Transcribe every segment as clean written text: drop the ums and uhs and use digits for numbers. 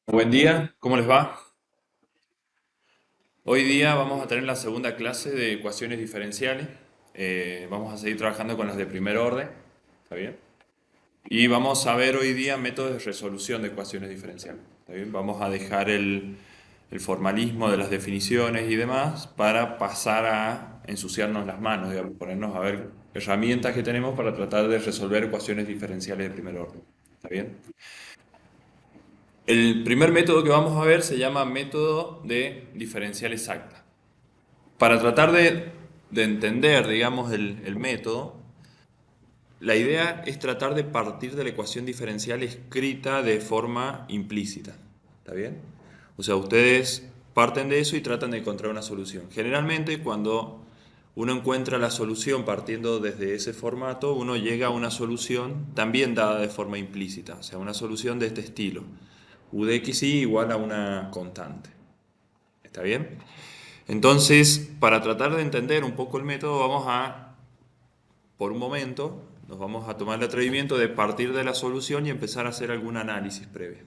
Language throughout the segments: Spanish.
Buen día, ¿cómo les va? Hoy día vamos a tener la segunda clase de ecuaciones diferenciales. Vamos a seguir trabajando con las de primer orden, ¿está bien? Y vamos a ver hoy día métodos de resolución de ecuaciones diferenciales, ¿está bien? Vamos a dejar el formalismo de las definiciones y demás para pasar a ensuciarnos las manos, digamos, ponernos a ver herramientas que tenemos para tratar de resolver ecuaciones diferenciales de primer orden, ¿está bien? El primer método que vamos a ver se llama método de diferencial exacta. Para tratar de entender, digamos, el método, la idea es tratar de partir de la ecuación diferencial escrita de forma implícita. ¿Está bien? O sea, ustedes parten de eso y tratan de encontrar una solución. Generalmente, cuando uno encuentra la solución partiendo desde ese formato, uno llega a una solución también dada de forma implícita, o sea, una solución de este estilo. U de x y igual a una constante. ¿Está bien? Entonces, para tratar de entender un poco el método, por un momento, nos vamos a tomar el atrevimiento de partir de la solución y empezar a hacer algún análisis previo.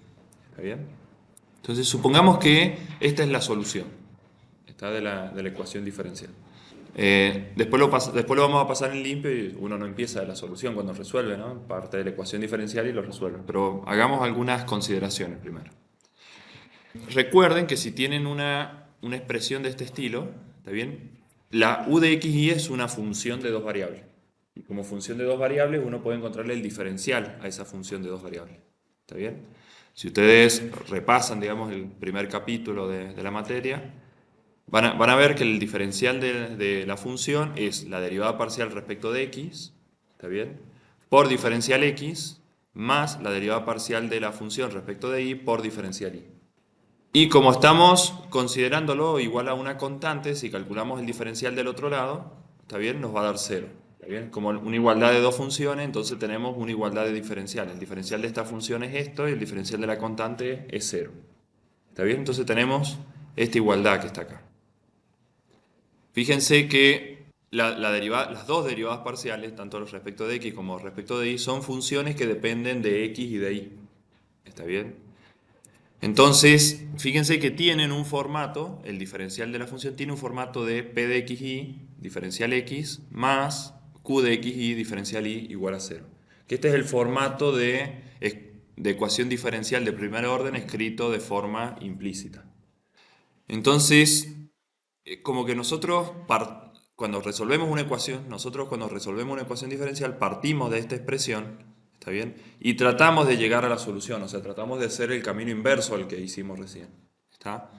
¿Está bien? Entonces, supongamos que esta es la solución, está de la ecuación diferencial. Después lo vamos a pasar en limpio y uno no empieza de la solución cuando resuelve, ¿no? Parte de la ecuación diferencial y lo resuelve. Pero hagamos algunas consideraciones primero. Recuerden que si tienen una expresión de este estilo, ¿está bien? La u de x y es una función de dos variables. Y como función de dos variables, uno puede encontrarle el diferencial a esa función de dos variables. ¿Está bien? Si ustedes repasan, digamos, el primer capítulo de la materia, van a ver que el diferencial de la función es la derivada parcial respecto de x, ¿está bien? Por diferencial x más la derivada parcial de la función respecto de y por diferencial y. Y como estamos considerándolo igual a una constante, si calculamos el diferencial del otro lado, ¿está bien? Nos va a dar cero. ¿Está bien? Como una igualdad de dos funciones, entonces tenemos una igualdad de diferencial. El diferencial de esta función es esto y el diferencial de la constante es cero. ¿Está bien? Entonces tenemos esta igualdad que está acá. Fíjense que las dos derivadas parciales, tanto respecto de x como respecto de y, son funciones que dependen de x y de y. ¿Está bien? Entonces, fíjense que tienen un formato, el diferencial de la función tiene un formato de p de xy, diferencial x, más q de xy, diferencial y, igual a cero. Que este es el formato de ecuación diferencial de primer orden escrito de forma implícita. Entonces, como que nosotros cuando resolvemos una ecuación diferencial partimos de esta expresión, ¿está bien? Y tratamos de llegar a la solución, o sea, tratamos de hacer el camino inverso al que hicimos recién, ¿está?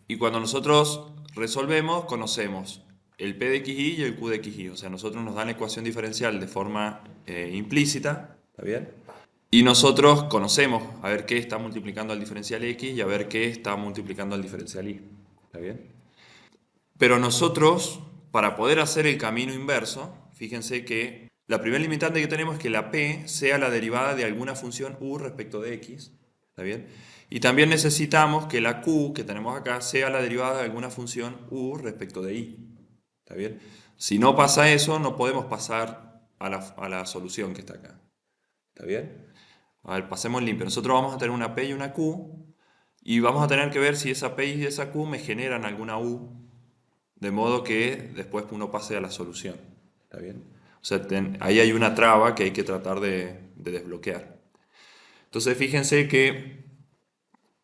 Y cuando nosotros resolvemos, conocemos el p de xy y el q de xy, o sea, nosotros nos dan la ecuación diferencial de forma implícita, ¿está bien? Y nosotros conocemos a ver qué está multiplicando al diferencial x y a ver qué está multiplicando al diferencial y, ¿está bien? Pero nosotros, para poder hacer el camino inverso, fíjense que la primera limitante que tenemos es que la p sea la derivada de alguna función u respecto de x, ¿está bien? Y también necesitamos que la q que tenemos acá sea la derivada de alguna función u respecto de y, ¿está bien? Si no pasa eso, no podemos pasar a la solución que está acá, ¿está bien? A ver, pasemos limpio. Nosotros vamos a tener una p y una q, y vamos a tener que ver si esa p y esa q me generan alguna u, de modo que después uno pase a la solución. ¿Está bien? O sea, ahí hay una traba que hay que tratar de desbloquear. Entonces, fíjense que,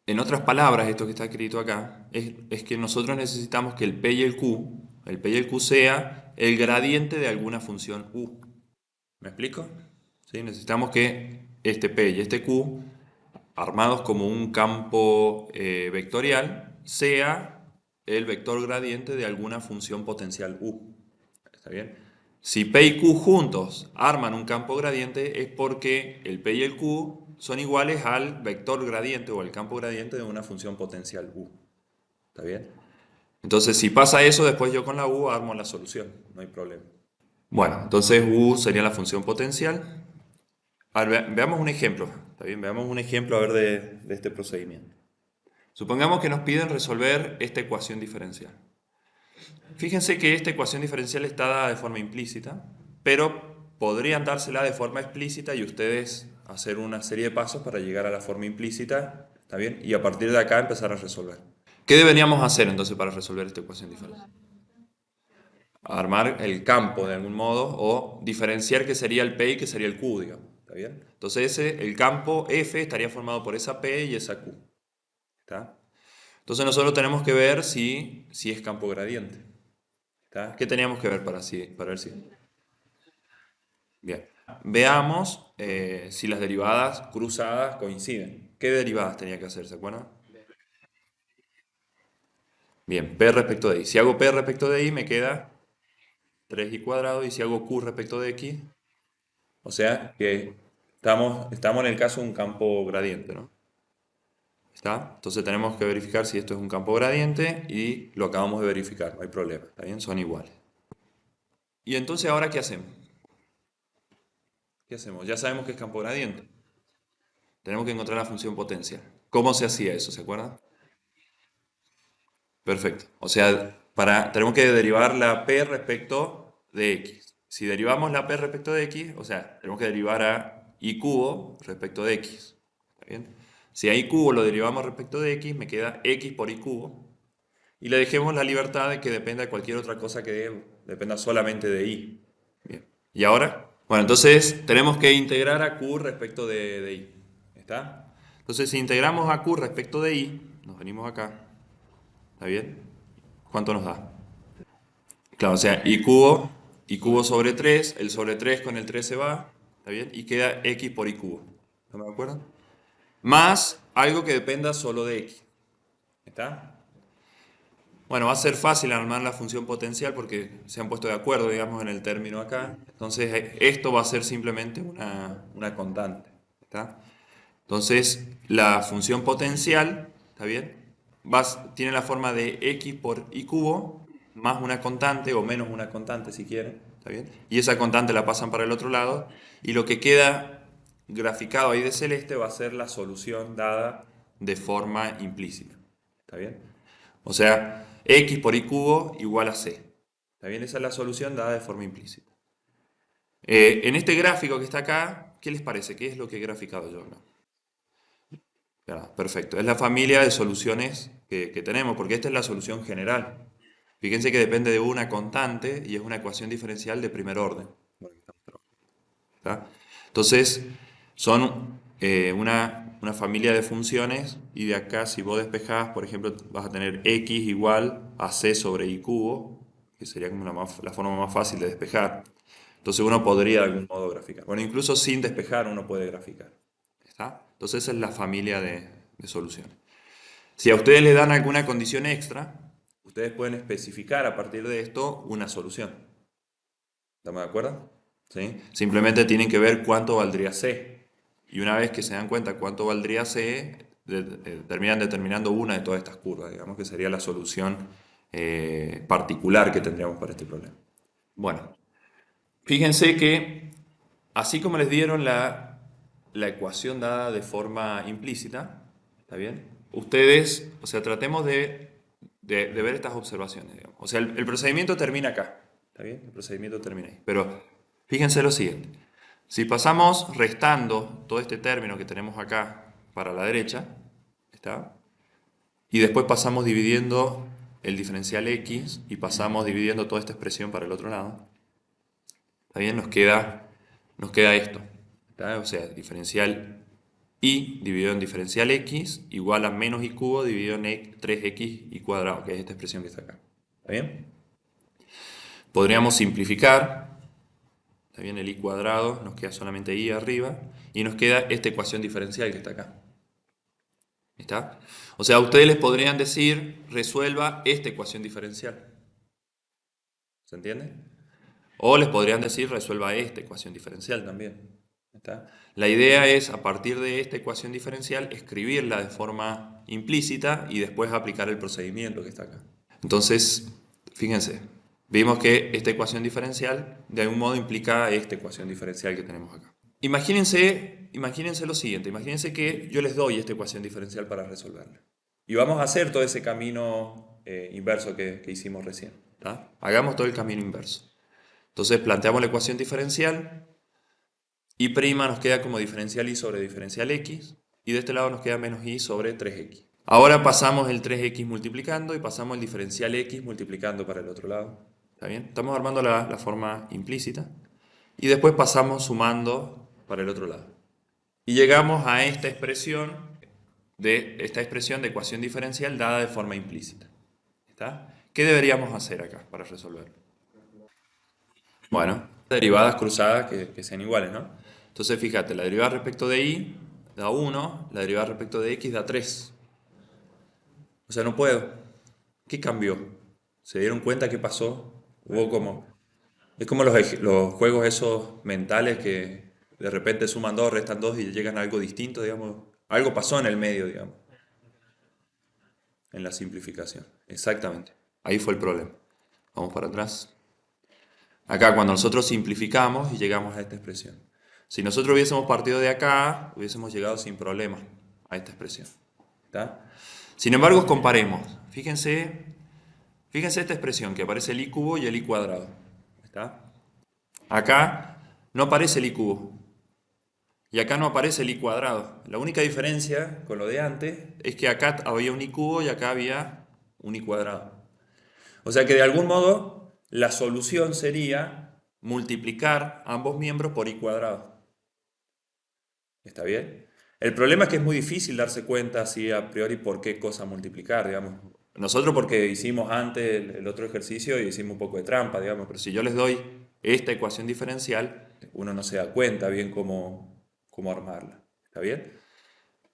en otras palabras, esto que está escrito acá, es que nosotros necesitamos que el P y el Q sea el gradiente de alguna función U. ¿Me explico? ¿Sí? Necesitamos que este P y este Q, armados como un campo vectorial, sea el vector gradiente de alguna función potencial U. ¿Está bien? Si P y Q juntos arman un campo gradiente es porque el P y el Q son iguales al vector gradiente o al campo gradiente de una función potencial U. ¿Está bien? Entonces, si pasa eso, después yo con la U armo la solución, no hay problema. Bueno, entonces U sería la función potencial. A ver, veamos un ejemplo. ¿Está bien? Veamos un ejemplo a ver de este procedimiento. Supongamos que nos piden resolver esta ecuación diferencial. Fíjense que esta ecuación diferencial está dada de forma implícita, pero podrían dársela de forma explícita y ustedes hacer una serie de pasos para llegar a la forma implícita ¿Está bien? Y a partir de acá empezar a resolver. ¿Qué deberíamos hacer entonces para resolver esta ecuación diferencial? Armar el campo de algún modo o diferenciar qué sería el P y qué sería el Q, digamos. ¿Está bien? Entonces el campo F estaría formado por esa P y esa Q. ¿Está? Entonces nosotros tenemos que ver si es campo gradiente. ¿Está? ¿Qué teníamos que ver para ver si? Bien. Veamos si las derivadas cruzadas coinciden. ¿Qué derivadas tenía que hacer? ¿Se acuerdan? Bien, P respecto de I. Si hago P respecto de I me queda 3i cuadrado y si hago Q respecto de X, o sea que estamos en el caso de un campo gradiente, ¿no? ¿Está? Entonces tenemos que verificar si esto es un campo gradiente y lo acabamos de verificar, no hay problema, ¿está bien? Son iguales. Y entonces ahora ¿qué hacemos? ¿Qué hacemos? Ya sabemos que es campo gradiente. Tenemos que encontrar la función potencial. ¿Cómo se hacía eso? ¿Se acuerdan? Perfecto. O sea, tenemos que derivar la p respecto de x. Si derivamos la p respecto de x, o sea, tenemos que derivar a i cubo respecto de x. ¿Está bien? Si a i cubo lo derivamos respecto de x, me queda x por i cubo. Y le dejemos la libertad de que dependa de cualquier otra cosa que dependa solamente de i. Bien. ¿Y ahora? Bueno, entonces tenemos que integrar a q respecto de i. ¿Está? Entonces, si integramos a q respecto de i, nos venimos acá. ¿Está bien? ¿Cuánto nos da? Claro, o sea, i cubo sobre 3, el sobre 3 con el 3 se va, ¿está bien? Y queda x por i cubo. ¿No me acuerdo? Más algo que dependa solo de x. ¿Está? Bueno, va a ser fácil armar la función potencial porque se han puesto de acuerdo, digamos, en el término acá. Entonces, esto va a ser simplemente una constante. ¿Está? Entonces, la función potencial, ¿está bien? Tiene la forma de x por i cubo más una constante o menos una constante si quieren, ¿está bien? Y esa constante la pasan para el otro lado y lo que queda graficado ahí de celeste va a ser la solución dada de forma implícita, ¿está bien? O sea, x por i cubo igual a c, ¿está bien? Esa es la solución dada de forma implícita. En este gráfico que está acá, ¿qué les parece? ¿Qué es lo que he graficado yo acá? Ya, perfecto. Es la familia de soluciones que tenemos, porque esta es la solución general. Fíjense que depende de una constante y es una ecuación diferencial de primer orden. ¿Está? Entonces, son una familia de funciones y de acá si vos despejás, por ejemplo, vas a tener x igual a c sobre i cubo, que sería como la forma más fácil de despejar. Entonces uno podría de algún modo graficar. Bueno, incluso sin despejar uno puede graficar. ¿Está? Entonces esa es la familia de soluciones. Si a ustedes les dan alguna condición extra, ustedes pueden especificar a partir de esto una solución. ¿Estamos de acuerdo? ¿Sí? Simplemente tienen que ver cuánto valdría C. Y una vez que se dan cuenta cuánto valdría C, terminan determinando una de todas estas curvas, digamos que sería la solución particular que tendríamos para este problema. Bueno, fíjense que así como les dieron la ecuación dada de forma implícita, ¿está bien? Ustedes, o sea, tratemos de ver estas observaciones, digamos. O sea, el procedimiento termina acá, ¿está bien? El procedimiento termina ahí. Pero fíjense lo siguiente. Si pasamos restando todo este término que tenemos acá para la derecha, ¿está? Y después pasamos dividiendo el diferencial x y pasamos dividiendo toda esta expresión para el otro lado, ¿está bien? Nos queda esto, ¿está? O sea, diferencial y dividido en diferencial x igual a menos i cubo dividido en 3x y cuadrado, que es esta expresión que está acá. ¿Está bien? Podríamos simplificar, ¿está bien? El i cuadrado, nos queda solamente i arriba, y nos queda esta ecuación diferencial que está acá. ¿Está? O sea, ustedes les podrían decir, resuelva esta ecuación diferencial. ¿Se entiende? O les podrían decir, resuelva esta ecuación diferencial también. ¿Está? La idea es, a partir de esta ecuación diferencial, escribirla de forma implícita y después aplicar el procedimiento que está acá. Entonces, fíjense, vimos que esta ecuación diferencial de algún modo implica esta ecuación diferencial que tenemos acá. Imagínense lo siguiente, imagínense que yo les doy esta ecuación diferencial para resolverla. Y vamos a hacer todo ese camino inverso que hicimos recién. ¿Tá? Hagamos todo el camino inverso. Entonces planteamos la ecuación diferencial, y' nos queda como diferencial y sobre diferencial x, y de este lado nos queda menos y sobre 3x. Ahora pasamos el 3x multiplicando y pasamos el diferencial x multiplicando para el otro lado. ¿Está bien? Estamos armando la forma implícita. Y después pasamos sumando para el otro lado. Y llegamos a esta expresión de ecuación diferencial dada de forma implícita. ¿Está? ¿Qué deberíamos hacer acá para resolverlo? Bueno, derivadas cruzadas que sean iguales, ¿no? Entonces fíjate, la derivada respecto de y da 1, la derivada respecto de x da 3. O sea, no puedo. ¿Qué cambió? ¿Se dieron cuenta qué pasó? Hubo como... Es como los juegos esos mentales que de repente suman 2, restan 2 y llegan a algo distinto, digamos. Algo pasó en el medio, digamos, en la simplificación. Exactamente. Ahí fue el problema. Vamos para atrás. Acá cuando nosotros simplificamos y llegamos a esta expresión. Si nosotros hubiésemos partido de acá, hubiésemos llegado sin problema a esta expresión. ¿Está? Sin embargo, comparemos. Fíjense esta expresión que aparece el i cubo y el i cuadrado. ¿Está? Acá no aparece el i cubo. Y acá no aparece el i cuadrado. La única diferencia con lo de antes es que acá había un i cubo y acá había un i cuadrado. O sea que de algún modo la solución sería multiplicar ambos miembros por i cuadrado. ¿Está bien? El problema es que es muy difícil darse cuenta así a priori por qué cosa multiplicar, digamos. Nosotros porque hicimos antes el otro ejercicio y hicimos un poco de trampa, digamos, pero si yo les doy esta ecuación diferencial, uno no se da cuenta bien cómo armarla. ¿Está bien?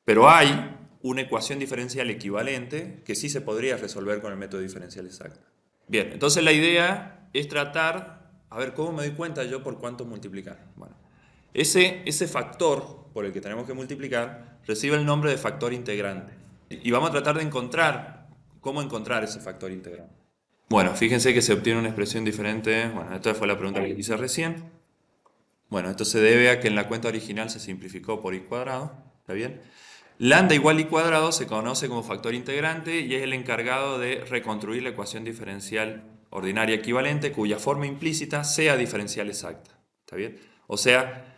Pero hay una ecuación diferencial equivalente que sí se podría resolver con el método diferencial exacto. Bien, entonces la idea es tratar, a ver, ¿cómo me doy cuenta yo por cuánto multiplicar? Bueno, ese factor por el que tenemos que multiplicar recibe el nombre de factor integrante. Y vamos a tratar de encontrar, cómo encontrar ese factor integrante. Bueno, fíjense que se obtiene una expresión diferente. Bueno, esta fue la pregunta que hice recién. Bueno, esto se debe a que en la cuenta original se simplificó por i cuadrado. ¿Está bien? Lambda igual i cuadrado se conoce como factor integrante y es el encargado de reconstruir la ecuación diferencial ordinaria equivalente cuya forma implícita sea diferencial exacta. ¿Está bien? O sea,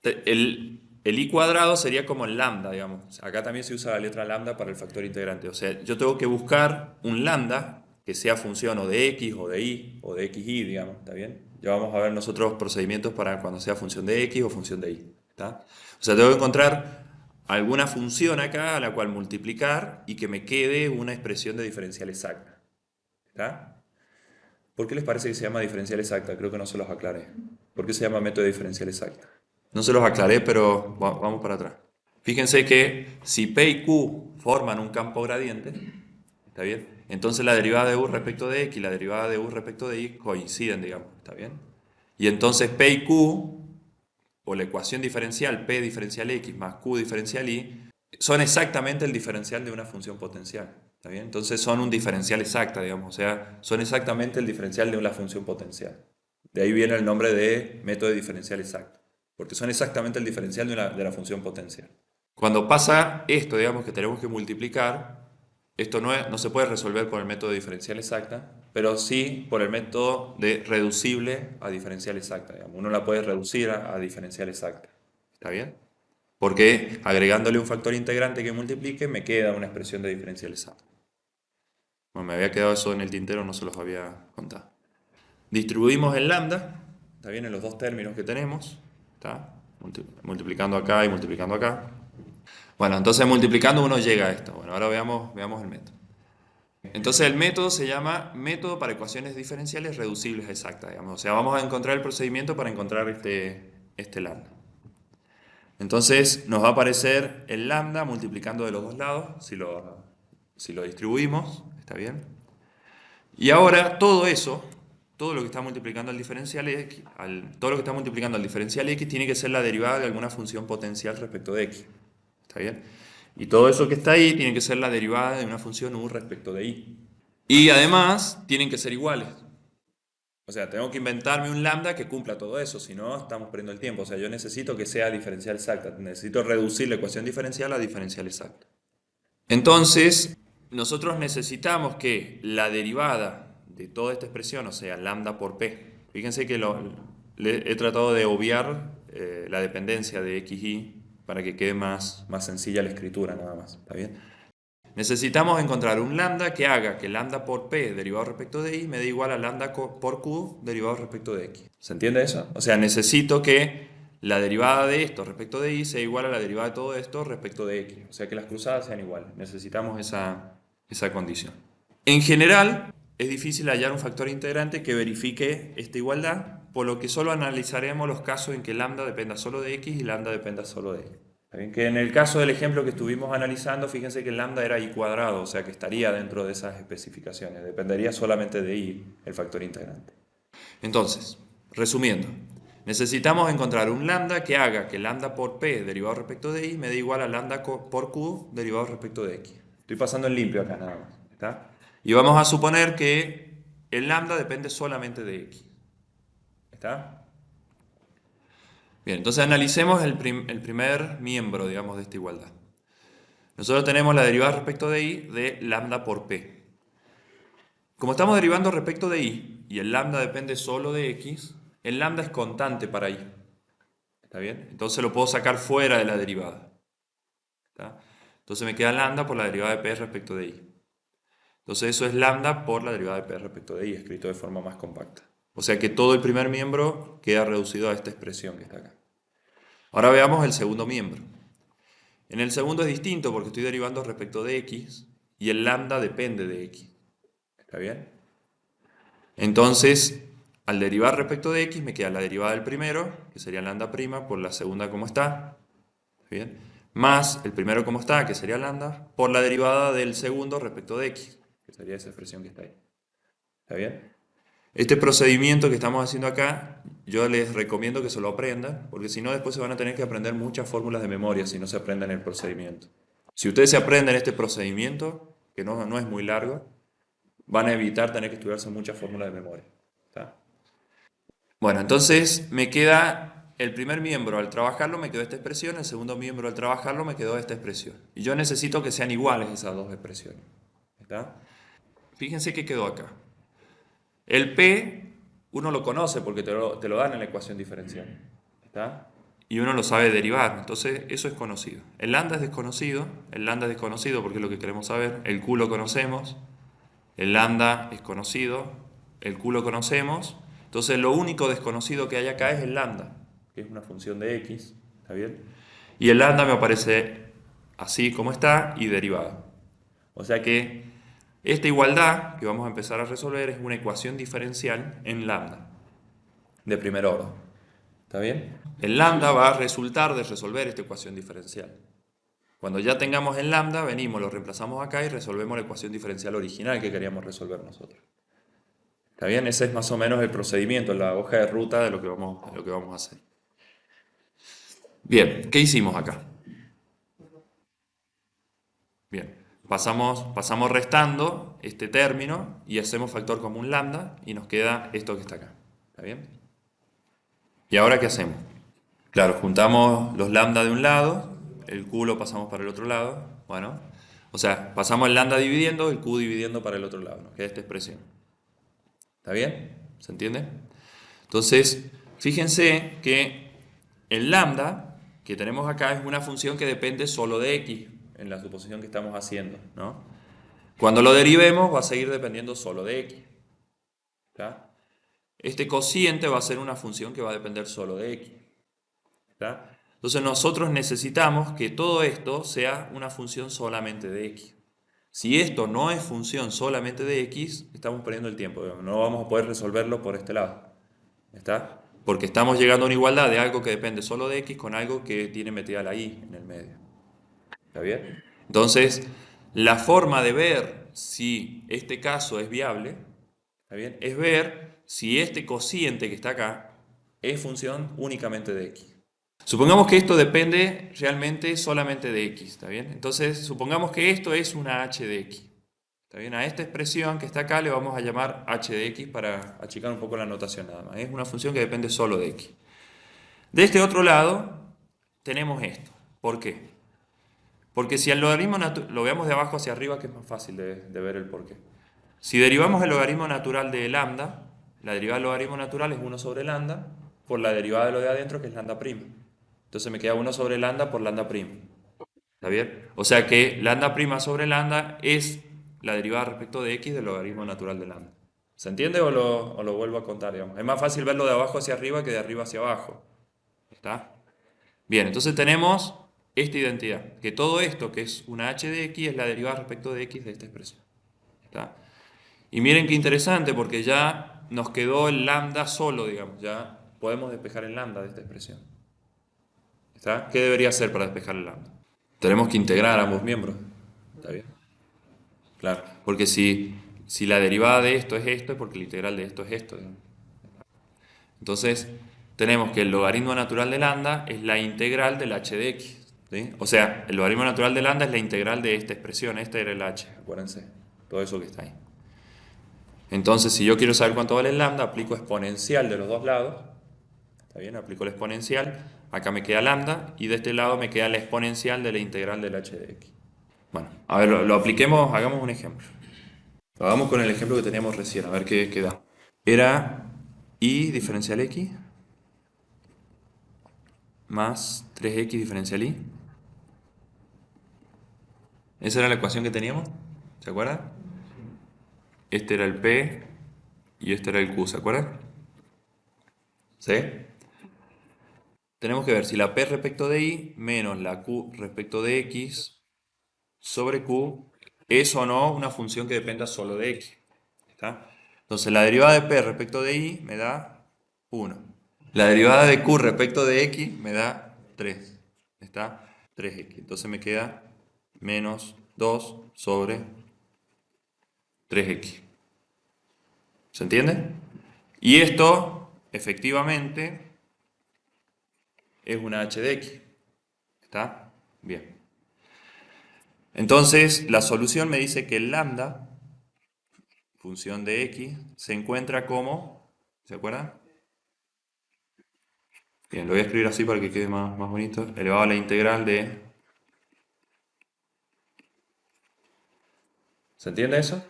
el i cuadrado sería como el lambda, digamos. Acá también se usa la letra lambda para el factor integrante. O sea, yo tengo que buscar un lambda que sea función o de x o de y o de xy, digamos. ¿Está bien? Ya vamos a ver nosotros procedimientos para cuando sea función de x o función de y. ¿Está? O sea, tengo que encontrar alguna función acá a la cual multiplicar y que me quede una expresión de diferencial exacta. ¿Está? ¿Por qué les parece que se llama diferencial exacta? Creo que no se los aclaré. ¿Por qué se llama método de diferencial exacta? No se los aclaré, pero vamos para atrás. Fíjense que si P y Q forman un campo gradiente, ¿está bien? Entonces la derivada de U respecto de X y la derivada de U respecto de Y coinciden, digamos, ¿está bien? Y entonces P y Q, o la ecuación diferencial P diferencial X más Q diferencial Y, son exactamente el diferencial de una función potencial, ¿está bien? Entonces son un diferencial exacta, digamos, o sea, son exactamente el diferencial de una función potencial. De ahí viene el nombre de método de diferencial exacto, porque son exactamente el diferencial de la función potencial. Cuando pasa esto, digamos que tenemos que multiplicar, esto no se puede resolver con el método de diferencial exacta, pero sí por el método de reducible a diferencial exacta. Digamos. Uno la puede reducir a diferencial exacta. ¿Está bien? Porque agregándole un factor integrante que multiplique, me queda una expresión de diferencial exacta. Bueno, me había quedado eso en el tintero, no se los había contado. Distribuimos el lambda, ¿está bien? En los dos términos que tenemos, ¿está? Multiplicando acá y multiplicando acá. Bueno, entonces multiplicando uno llega a esto. Bueno, ahora veamos el método. Entonces el método se llama método para ecuaciones diferenciales reducibles exactas, digamos. O sea, vamos a encontrar el procedimiento para encontrar este lambda. Entonces nos va a aparecer el lambda multiplicando de los dos lados, si lo distribuimos, ¿está bien? Y ahora todo eso, todo lo que está multiplicando al diferencial x, todo lo que está multiplicando al diferencial x tiene que ser la derivada de alguna función potencial respecto de x, ¿está bien? Y todo eso que está ahí tiene que ser la derivada de una función u respecto de y. Y además tienen que ser iguales. O sea, tengo que inventarme un lambda que cumpla todo eso, si no estamos perdiendo el tiempo. O sea, yo necesito que sea diferencial exacta, necesito reducir la ecuación diferencial a diferencial exacta. Entonces, nosotros necesitamos que la derivada de toda esta expresión, o sea, lambda por p, fíjense que he tratado de obviar la dependencia de xy, para que quede más sencilla la escritura nada más, ¿está bien? Necesitamos encontrar un lambda que haga que lambda por p derivado respecto de y me dé igual a lambda por q derivado respecto de x. ¿Se entiende eso? O sea, necesito que la derivada de esto respecto de y sea igual a la derivada de todo esto respecto de x. O sea, que las cruzadas sean iguales. Necesitamos esa condición. En general, es difícil hallar un factor integrante que verifique esta igualdad, por lo que solo analizaremos los casos en que lambda dependa solo de x y lambda dependa solo de y. ¿Está bien? Que en el caso del ejemplo que estuvimos analizando, fíjense que el lambda era y cuadrado, o sea que estaría dentro de esas especificaciones. Dependería solamente de y, el factor integrante. Entonces, resumiendo, necesitamos encontrar un lambda que haga que lambda por p derivado respecto de y me dé igual a lambda por q derivado respecto de x. Estoy pasando en limpio acá nada más. ¿Está? Y vamos a suponer que el lambda depende solamente de x. ¿Está? Bien, entonces analicemos el primer miembro, digamos, de esta igualdad. Nosotros tenemos la derivada respecto de y de lambda por p. Como estamos derivando respecto de y el lambda depende solo de x, el lambda es constante para y. ¿Está bien? Entonces lo puedo sacar fuera de la derivada. ¿Está? Entonces me queda lambda por la derivada de p respecto de y. Entonces eso es lambda por la derivada de p respecto de y, escrito de forma más compacta. O sea que todo el primer miembro queda reducido a esta expresión que está acá. Ahora veamos el segundo miembro. En el segundo es distinto porque estoy derivando respecto de x y el lambda depende de x. ¿Está bien? Entonces, al derivar respecto de x me queda la derivada del primero, que sería lambda prima, por la segunda como está. ¿Está bien? Más el primero como está, que sería lambda, por la derivada del segundo respecto de x, que sería esa expresión que está ahí. ¿Está bien? Este procedimiento que estamos haciendo acá, yo les recomiendo que se lo aprendan, porque si no después se van a tener que aprender muchas fórmulas de memoria si no se aprenden el procedimiento. Si ustedes se aprenden este procedimiento, que no es muy largo, van a evitar tener que estudiarse muchas fórmulas de memoria. ¿Está? Bueno, entonces me queda el primer miembro al trabajarlo me quedó esta expresión, el segundo miembro al trabajarlo me quedó esta expresión. Y yo necesito que sean iguales esas dos expresiones. ¿Está? Fíjense que quedó acá. El P uno lo conoce porque te lo dan en la ecuación diferencial. ¿Está? Y uno lo sabe derivar, entonces eso es conocido. El lambda es desconocido porque es lo que queremos saber. El Q lo conocemos, el lambda es conocido, el Q lo conocemos. Entonces lo único desconocido que hay acá es el lambda, que es una función de x, ¿está bien? Y el lambda me aparece así como está y derivado. O sea que esta igualdad que vamos a empezar a resolver es una ecuación diferencial en lambda, de primer orden. ¿Está bien? El lambda va a resultar de resolver esta ecuación diferencial. Cuando ya tengamos el lambda, venimos, lo reemplazamos acá y resolvemos la ecuación diferencial original que queríamos resolver nosotros. ¿Está bien? Ese es más o menos el procedimiento, la hoja de ruta de lo que vamos a hacer. Bien, ¿qué hicimos acá? Bien, pasamos restando este término y hacemos factor común lambda y nos queda esto que está acá. ¿Está bien? ¿Y ahora qué hacemos? Claro, juntamos los lambda de un lado, el q lo pasamos para el otro lado. Bueno, o sea, pasamos el lambda dividiendo, el q dividiendo para el otro lado. Nos queda esta expresión. ¿Está bien? ¿Se entiende? Entonces, fíjense que el lambda que tenemos acá es una función que depende solo de x, en la suposición que estamos haciendo, ¿no? Cuando lo derivemos va a seguir dependiendo solo de x. ¿Está? Este cociente va a ser una función que va a depender solo de x. ¿Está? Entonces nosotros necesitamos que todo esto sea una función solamente de x. Si esto no es función solamente de x, estamos perdiendo el tiempo. No vamos a poder resolverlo por este lado. ¿Está? Porque estamos llegando a una igualdad de algo que depende solo de x con algo que tiene metida la y en el medio. ¿Está bien? Entonces, la forma de ver si este caso es viable, ¿está bien? Es ver si este cociente que está acá es función únicamente de x. Supongamos que esto depende realmente solamente de x, ¿está bien? Entonces, supongamos que esto es una h de x. ¿Está bien? A esta expresión que está acá le vamos a llamar h de x para achicar un poco la notación nada más. Es una función que depende solo de x. De este otro lado tenemos esto. ¿Por qué? Porque si el logaritmo lo veamos de abajo hacia arriba, que es más fácil de ver el porqué. Si derivamos el logaritmo natural de lambda, la derivada del logaritmo natural es 1 sobre lambda, por la derivada de lo de adentro, que es lambda prima. Entonces me queda 1 sobre lambda por lambda prima. ¿Está bien? O sea que lambda prima sobre lambda es la derivada respecto de x del logaritmo natural de lambda. ¿Se entiende o lo vuelvo a contar, digamos? Es más fácil verlo de abajo hacia arriba que de arriba hacia abajo. ¿Está? Bien, entonces tenemos esta identidad, que todo esto, que es una h de x, es la derivada respecto de x de esta expresión. ¿Está? Y miren qué interesante, porque ya nos quedó el lambda solo, digamos, ya podemos despejar el lambda de esta expresión. ¿Está? ¿Qué debería hacer para despejar el lambda? Tenemos que integrar ambos miembros. ¿Está bien? Claro, porque si la derivada de esto es porque la integral de esto es esto, digamos. Entonces, tenemos que el logaritmo natural de lambda es la integral del h de x. ¿Sí? O sea, el logaritmo natural de lambda es la integral de esta expresión. Esta era el h, acuérdense. Todo eso que está ahí. Entonces, si yo quiero saber cuánto vale el lambda, aplico exponencial de los dos lados. ¿Está bien? Aplico la exponencial. Acá me queda lambda y de este lado me queda la exponencial de la integral del h de x. Bueno, a ver, lo apliquemos, hagamos un ejemplo. Lo hagamos con el ejemplo que teníamos recién, a ver qué da. Era y diferencial x más 3x diferencial y. Esa era la ecuación que teníamos, ¿se acuerdan? Este era el p y este era el q, ¿se acuerdan? ¿Sí? Tenemos que ver si la p respecto de y menos la q respecto de x sobre q es o no una función que dependa solo de x. ¿Está? Entonces la derivada de p respecto de y me da 1. La derivada de q respecto de x me da 3. ¿Está? 3x. Entonces me queda menos 2 sobre 3x. ¿Se entiende? Y esto, efectivamente, es una h de x. ¿Está? Bien. Entonces, la solución me dice que el lambda, función de x, se encuentra como, ¿se acuerdan? Bien, lo voy a escribir así para que quede más bonito. Elevado a la integral de... ¿Se entiende eso?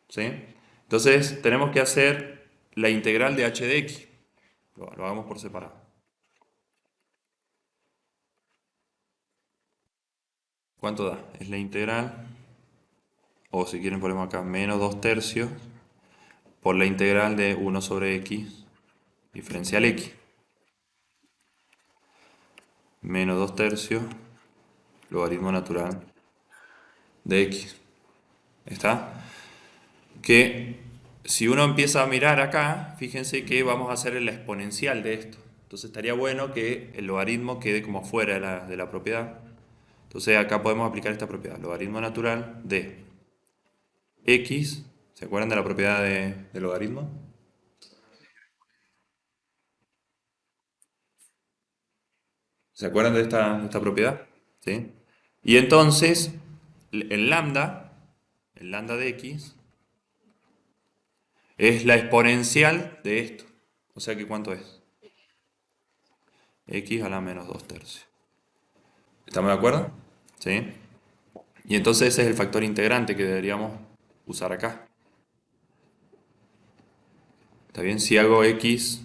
¿Sí? Entonces, tenemos que hacer la integral de h de x. Lo hagamos por separado. ¿Cuánto da? Es la integral, o si quieren ponemos acá, menos 2 tercios por la integral de 1 sobre x diferencial x. Menos 2 tercios logaritmo natural de x. ¿Está? Que si uno empieza a mirar acá, fíjense que vamos a hacer la exponencial de esto. Entonces estaría bueno que el logaritmo quede como fuera de la propiedad. Entonces acá podemos aplicar esta propiedad, logaritmo natural de x. ¿Se acuerdan de la propiedad de logaritmo? ¿Se acuerdan de esta propiedad? ¿Sí? Y entonces, el lambda de x, es la exponencial de esto. O sea que ¿cuánto es? X a la menos 2 tercios. ¿Estamos de acuerdo? ¿Sí? Y entonces ese es el factor integrante que deberíamos usar acá. ¿Está bien? Si hago x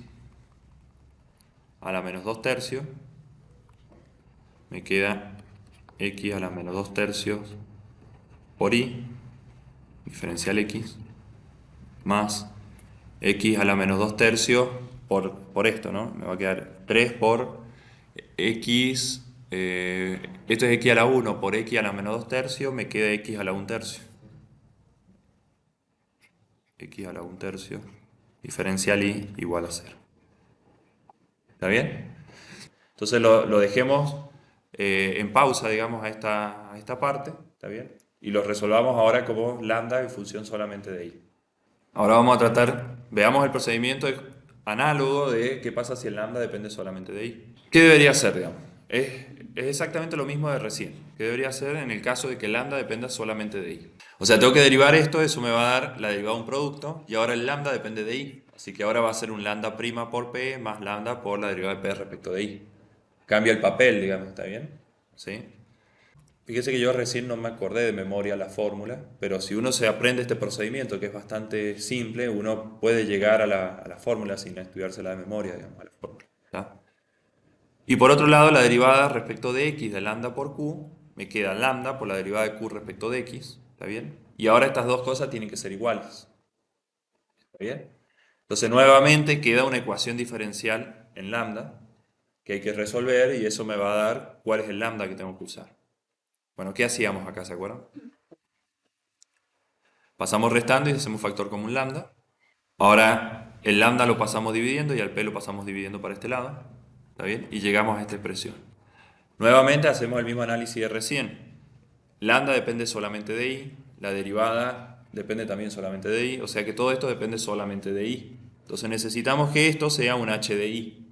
a la menos 2 tercios, me queda x a la menos 2 tercios por y, diferencial x, más x a la menos 2 tercios por esto, ¿no? Me va a quedar 3 por x, esto es x a la 1 por x a la menos 2 tercios, me queda x a la 1 tercio. X a la 1 tercio, diferencial y igual a 0. ¿Está bien? Entonces lo dejemos en pausa, digamos, a esta parte, ¿está bien? Y lo resolvamos ahora como lambda en función solamente de y. Ahora vamos a tratar, veamos el procedimiento análogo de qué pasa si el lambda depende solamente de y. ¿Qué debería hacer, digamos? Es exactamente lo mismo de recién. ¿Qué debería hacer en el caso de que el lambda dependa solamente de y? O sea, tengo que derivar esto, eso me va a dar la derivada de un producto, y ahora el lambda depende de y. Así que ahora va a ser un lambda prima por p más lambda por la derivada de p respecto de y. Cambia el papel, digamos, ¿está bien? ¿Sí? Fíjese que yo recién no me acordé de memoria la fórmula, pero si uno se aprende este procedimiento, que es bastante simple, uno puede llegar a la fórmula sin estudiársela de memoria, digamos, a la fórmula. ¿Está? Y por otro lado, la derivada respecto de x de lambda por q, me queda lambda por la derivada de q respecto de x, ¿está bien? Y ahora estas dos cosas tienen que ser iguales, ¿está bien? Entonces nuevamente queda una ecuación diferencial en lambda que hay que resolver y eso me va a dar cuál es el lambda que tengo que usar. Bueno, ¿qué hacíamos acá, se acuerdan? Pasamos restando y hacemos factor común lambda. Ahora el lambda lo pasamos dividiendo y al p lo pasamos dividiendo para este lado, ¿está bien? Y llegamos a esta expresión. Nuevamente hacemos el mismo análisis de recién. Lambda depende solamente de i, la derivada depende también solamente de i, o sea que todo esto depende solamente de i. Entonces necesitamos que esto sea un h de i.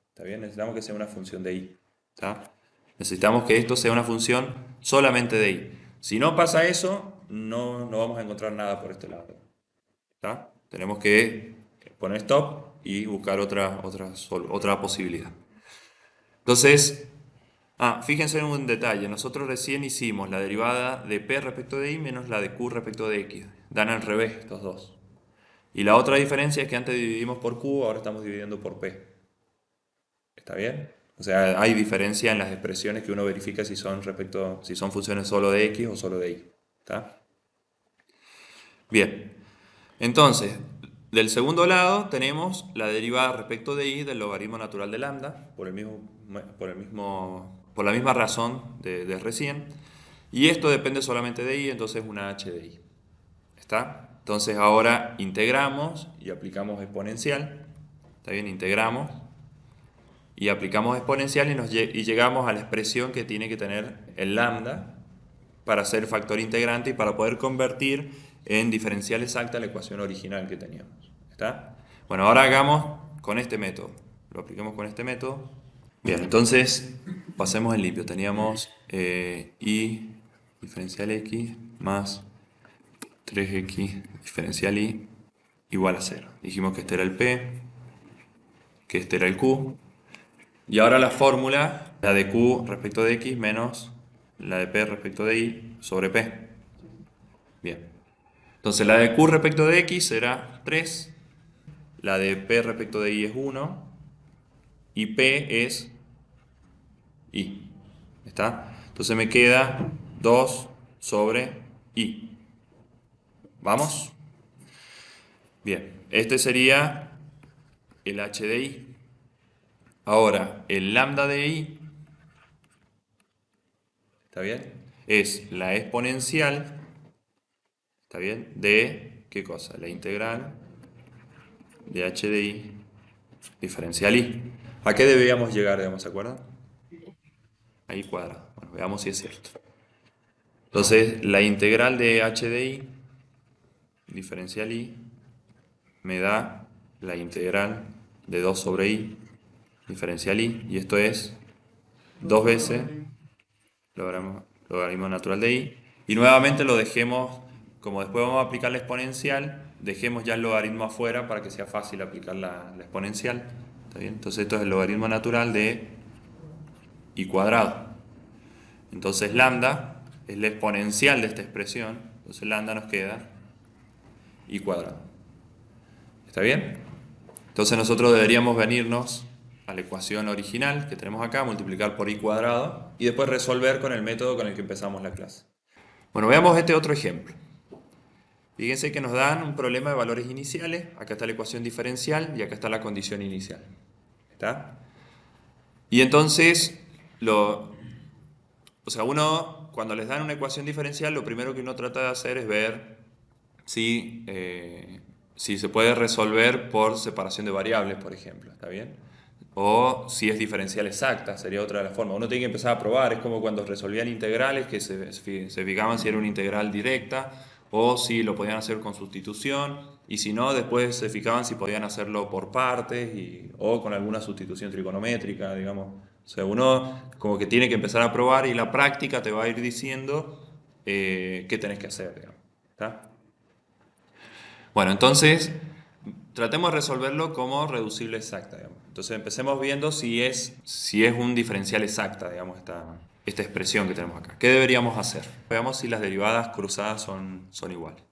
¿Está bien? Necesitamos que sea una función de i. ¿Está? Necesitamos que esto sea una función solamente de i. Si no pasa eso, no vamos a encontrar nada por este lado. ¿Está? Tenemos que poner stop y buscar otra posibilidad. Entonces, fíjense en un detalle. Nosotros recién hicimos la derivada de p respecto de i menos la de q respecto de x. Dan al revés estos dos. Y la otra diferencia es que antes dividimos por q, ahora estamos dividiendo por p. ¿Está bien? O sea, hay diferencia en las expresiones que uno verifica si son funciones solo de x o solo de y. ¿Está? Bien. Entonces, del segundo lado tenemos la derivada respecto de y del logaritmo natural de lambda, por la misma razón de recién. Y esto depende solamente de y, entonces una h de y. ¿Está? Entonces ahora integramos y aplicamos exponencial. ¿Está bien? Integramos y aplicamos exponencial y llegamos a la expresión que tiene que tener el lambda para ser factor integrante y para poder convertir en diferencial exacta la ecuación original que teníamos. ¿Está? Bueno, ahora hagamos con este método. Lo apliquemos con este método. Bien, entonces pasemos en limpio. Teníamos y diferencial x más 3x diferencial y igual a 0. Dijimos que este era el p, que este era el q. Y ahora la fórmula, la de q respecto de x menos la de p respecto de y sobre p. Bien. Entonces la de q respecto de x será 3, la de p respecto de y es 1 y p es y. ¿Está? Entonces me queda 2 sobre y. ¿Vamos? Bien, este sería el h de i. Ahora, el lambda de i, ¿está bien? Es la exponencial, ¿está bien? De, ¿qué cosa? La integral de h de i diferencial i. ¿A qué debíamos llegar, digamos, se acuerdan? A i cuadrado. Bueno, veamos si es cierto. Entonces, la integral de h de i diferencial i me da la integral de 2 sobre i diferencial i, y esto es 2 veces logaritmo natural de i, y nuevamente lo dejemos, como después vamos a aplicar la exponencial, dejemos ya el logaritmo afuera para que sea fácil aplicar la exponencial. ¿Está bien? Entonces esto es el logaritmo natural de i cuadrado. Entonces lambda es la exponencial de esta expresión, entonces lambda nos queda i cuadrado. ¿Está bien? Entonces nosotros deberíamos venirnos a la ecuación original que tenemos acá, multiplicar por i cuadrado y después resolver con el método con el que empezamos la clase. Bueno, veamos este otro ejemplo. Fíjense que nos dan un problema de valores iniciales, acá está la ecuación diferencial y acá está la condición inicial. ¿Está? Y entonces, uno cuando les dan una ecuación diferencial, lo primero que uno trata de hacer es ver si se puede resolver por separación de variables, por ejemplo, ¿está bien? O si es diferencial exacta, sería otra de las formas. Uno tiene que empezar a probar, es como cuando resolvían integrales, que se fijaban si era una integral directa o si lo podían hacer con sustitución, y si no, después se fijaban si podían hacerlo por partes o con alguna sustitución trigonométrica, digamos. O sea, uno como que tiene que empezar a probar y la práctica te va a ir diciendo qué tenés que hacer, digamos. ¿Está? Bueno, entonces tratemos de resolverlo como reducible exacta, digamos. Entonces empecemos viendo si es un diferencial exacta, digamos, esta expresión que tenemos acá. ¿Qué deberíamos hacer? Veamos si las derivadas cruzadas son iguales.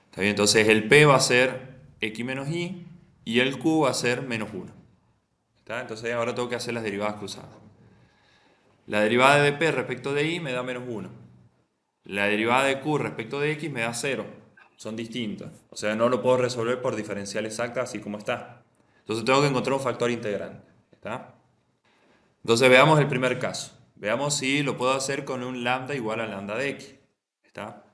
¿Está bien? Entonces el p va a ser x menos y el q va a ser menos 1. ¿Está? Entonces ahora tengo que hacer las derivadas cruzadas. La derivada de P respecto de I me da menos 1. La derivada de Q respecto de X me da 0. Son distintas. O sea, no lo puedo resolver por diferencial exacta así como está. Entonces tengo que encontrar un factor integrante. ¿Está? Entonces veamos el primer caso. Veamos si lo puedo hacer con un lambda igual a lambda de X. ¿Está?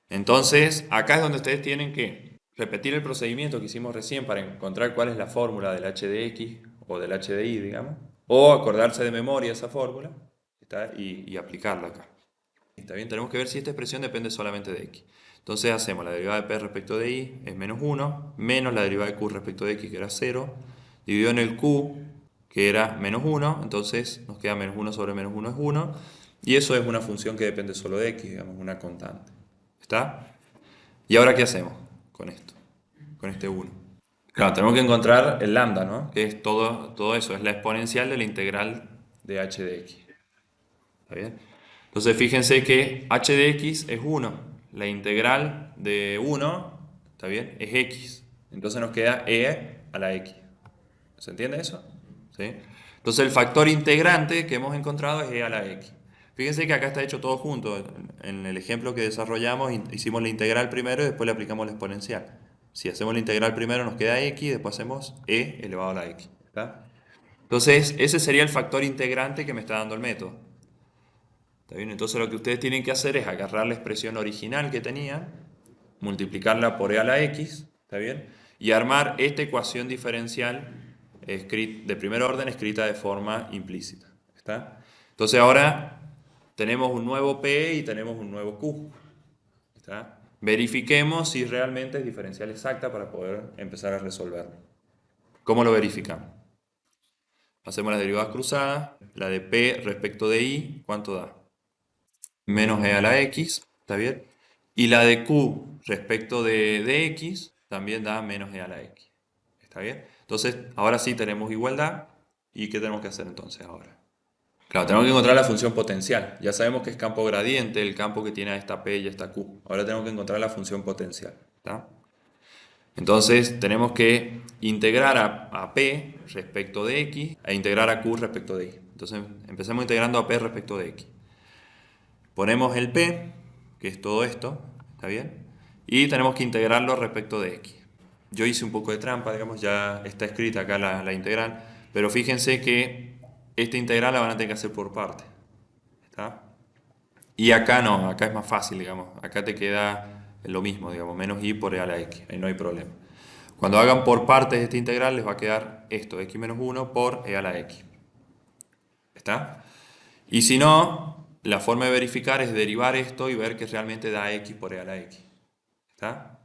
Entonces, acá es donde ustedes tienen que repetir el procedimiento que hicimos recién para encontrar cuál es la fórmula del h de x o del h de y, digamos, o acordarse de memoria esa fórmula, ¿está? Y aplicarla acá. ¿Está bien? Tenemos que ver si esta expresión depende solamente de x. Entonces hacemos la derivada de p respecto de y es menos 1, menos la derivada de q respecto de x, que era 0, dividido en el q, que era menos 1, entonces nos queda menos 1 sobre menos 1 es 1, y eso es una función que depende solo de x, digamos, una constante. ¿Está? ¿Y ahora qué hacemos con esto? Con este 1. Claro, tenemos que encontrar el lambda, ¿no? Que es todo eso, es la exponencial de la integral de h de x. ¿Está bien? Entonces fíjense que h de x es 1. La integral de 1, ¿está bien? Es x. Entonces nos queda e a la x. ¿Se entiende eso? ¿Sí? Entonces el factor integrante que hemos encontrado es e a la x. Fíjense que acá está hecho todo junto. En el ejemplo que desarrollamos hicimos la integral primero y después le aplicamos la exponencial. Si hacemos la integral primero nos queda x, después hacemos e elevado a la x. ¿Está? Entonces ese sería el factor integrante que me está dando el método. ¿Está bien? Entonces lo que ustedes tienen que hacer es agarrar la expresión original que tenían, multiplicarla por e a la x, ¿está bien? Y armar esta ecuación diferencial de primer orden escrita de forma implícita. ¿Está? Entonces ahora tenemos un nuevo P y tenemos un nuevo Q. ¿Está? Verifiquemos si realmente es diferencial exacta para poder empezar a resolverlo. ¿Cómo lo verificamos? Hacemos las derivadas cruzadas. La de P respecto de I, ¿cuánto da? Menos e a la x, ¿está bien? Y la de q respecto de x también da menos e a la x. ¿Está bien? Entonces, ahora sí tenemos igualdad. ¿Y qué tenemos que hacer entonces ahora? Claro, tenemos que encontrar la función potencial. Ya sabemos que es campo gradiente el campo que tiene a esta P y a esta Q. Ahora tenemos que encontrar la función potencial. ¿Está? Entonces, tenemos que integrar a P respecto de X e integrar a Q respecto de Y. Entonces, empecemos integrando a P respecto de X. Ponemos el P, que es todo esto, ¿está bien? Y tenemos que integrarlo respecto de X. Yo hice un poco de trampa, digamos, ya está escrita acá la integral, pero fíjense que esta integral la van a tener que hacer por parte. ¿Está? Y acá no, acá es más fácil, digamos. Acá te queda lo mismo, digamos, menos y por e a la x, ahí no hay problema. Cuando hagan por partes esta integral les va a quedar esto, x menos 1 por e a la x. ¿Está? Y si no, la forma de verificar es derivar esto y ver que realmente da x por e a la x. ¿Está?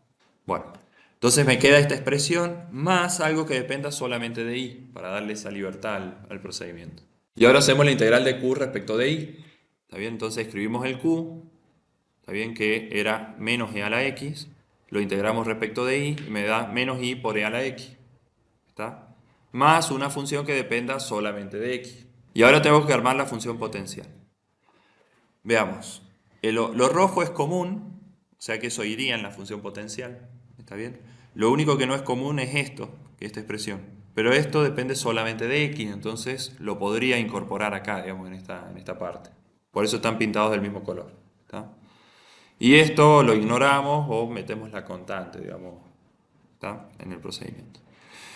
Bueno, entonces me queda esta expresión más algo que dependa solamente de y, para darle esa libertad al procedimiento. Y ahora hacemos la integral de q respecto de y. ¿Está bien? Entonces escribimos el q, ¿está bien? Que era menos e a la x, lo integramos respecto de y y me da menos y por e a la x. ¿Está? Más una función que dependa solamente de x. Y ahora tengo que armar la función potencial. Veamos. Lo rojo es común, o sea que eso iría en la función potencial. ¿Está bien? Lo único que no es común es esto, que es esta expresión. Pero esto depende solamente de x, entonces lo podría incorporar acá, digamos, en esta parte. Por eso están pintados del mismo color. ¿Está? Y esto lo ignoramos o metemos la constante, digamos, ¿está? En el procedimiento.